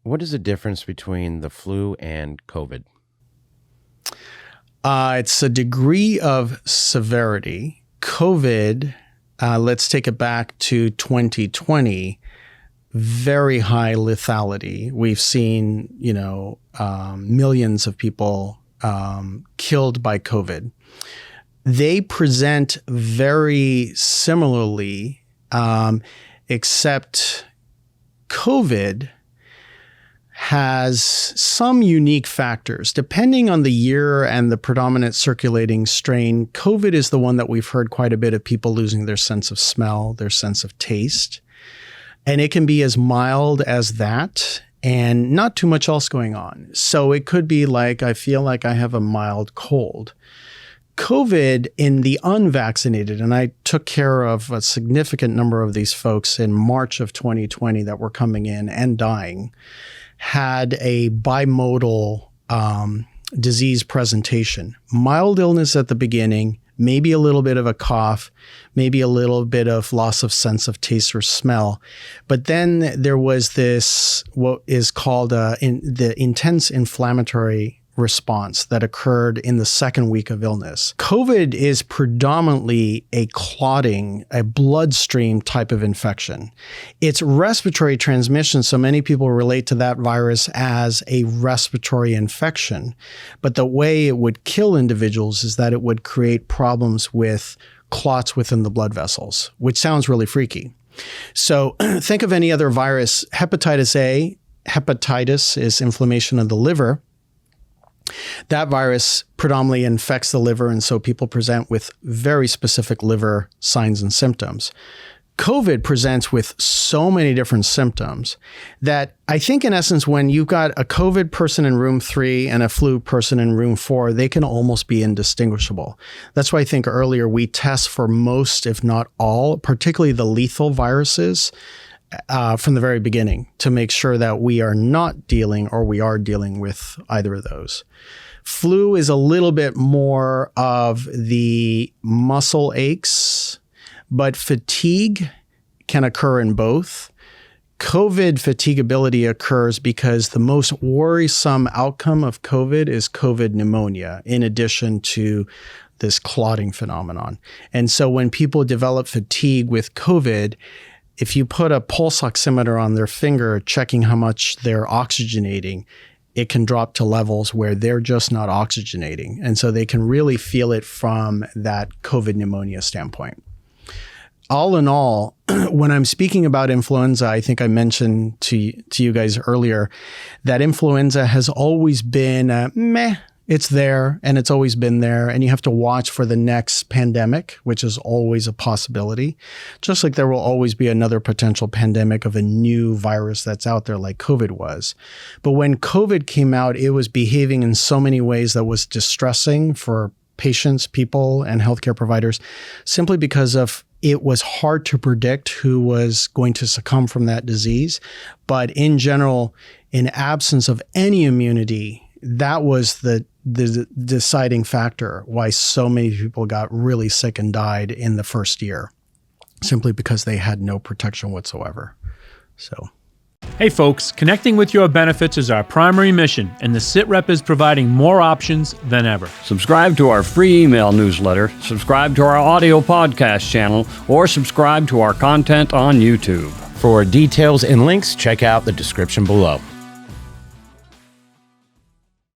What is the difference between the flu and COVID? It's a degree of severity. COVID, let's take it back to 2020, very high lethality. We've seen, millions of people killed by COVID. They present very similarly, except COVID has some unique factors. Depending on the year and the predominant circulating strain, COVID is the one that we've heard quite a bit of people losing their sense of smell, their sense of taste. And it can be as mild as that and not too much else going on. So it could be like, I feel like I have a mild cold. COVID in the unvaccinated, and I took care of a significant number of these folks in March of 2020 that were coming in and dying, had a bimodal disease presentation. Mild illness at the beginning, maybe a little bit of a cough, maybe a little bit of loss of sense of taste or smell. But then there was this, what is called the intense inflammatory response that occurred in the second week of illness. COVID is predominantly a clotting, a bloodstream type of infection. It's respiratory transmission, so many people relate to that virus as a respiratory infection. But the way it would kill individuals is that it would create problems with clots within the blood vessels, which sounds really freaky. So think of any other virus. Hepatitis A, hepatitis is inflammation of the liver. That virus predominantly infects the liver, and so people present with very specific liver signs and symptoms. COVID presents with so many different symptoms that I think in essence, when you've got a COVID person in room 3 and a flu person in room 4, they can almost be indistinguishable. That's why I think earlier we test for most, if not all, particularly the lethal viruses, from the very beginning to make sure that we are not dealing or we are dealing with either of those. Flu is a little bit more of the muscle aches, but fatigue can occur in both. COVID fatigability occurs because the most worrisome outcome of COVID is COVID pneumonia, in addition to this clotting phenomenon. And so when people develop fatigue with COVID, if you put a pulse oximeter on their finger, checking how much they're oxygenating, it can drop to levels where they're just not oxygenating. And so they can really feel it from that COVID pneumonia standpoint. All in all, when I'm speaking about influenza, I think I mentioned to you guys earlier that influenza has always been meh. It's there and it's always been there, and you have to watch for the next pandemic, which is always a possibility. Just like there will always be another potential pandemic of a new virus that's out there like COVID was. But when COVID came out, it was behaving in so many ways that was distressing for patients, people, and healthcare providers, simply because of it was hard to predict who was going to succumb from that disease. But in general, in absence of any immunity, that was the deciding factor why so many people got really sick and died in the first year, simply because they had no protection whatsoever. So, hey folks, connecting with your benefits is our primary mission, and the SITREP is providing more options than ever. Subscribe to our free email newsletter, subscribe to our audio podcast channel, or subscribe to our content on YouTube. For details and links, check out the description below.